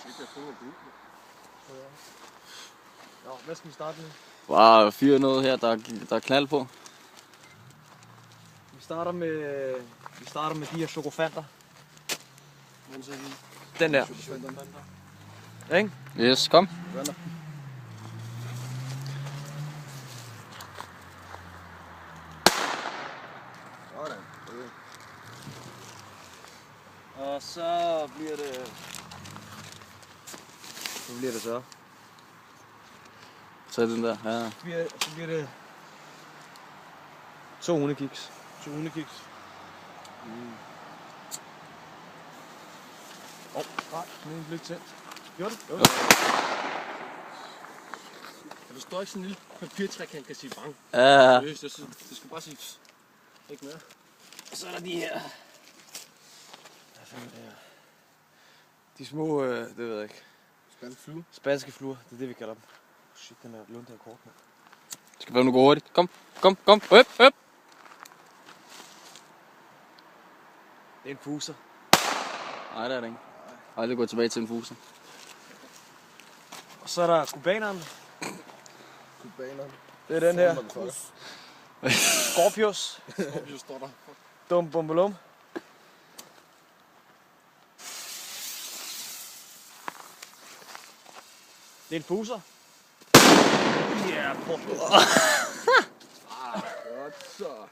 shit, jeg får en bud. Nå, hvad skal vi starte med? Bare fyre noget her, der er knald på. Vi starter med de her chokofanter. Hvordan ser de? Den der. Ikke? Yes, kom. Sådan. Og så bliver det... Hvad bliver det så? Så den der, ja. Så bliver det... 2 hundekiks. 2 hundekiks. Nej, den blev ikke tændt. Gjorde det? Jo. Der står ikke sådan en lille papirtræk, han kan sige bang. Ja, Det skal bare sige ikke mere. Og så er der de her... Hvad fanden er det her? De små, det ved jeg ikke. Spansk flue. Spanske fluer, det er det vi kalder dem. Shit, den er lundet af kort med. skal være nu gå hurtigt. Kom, høp. Det er en fuser. Nej, det er det ikke. Jeg har aldrig gået tilbage til en fuser. Og så er der kubaneren. Kubaneren. Det er den her. Scorpius. Scorpius står der. Dum bum balum. Det er en fuser. Ja, prøv. Godt så.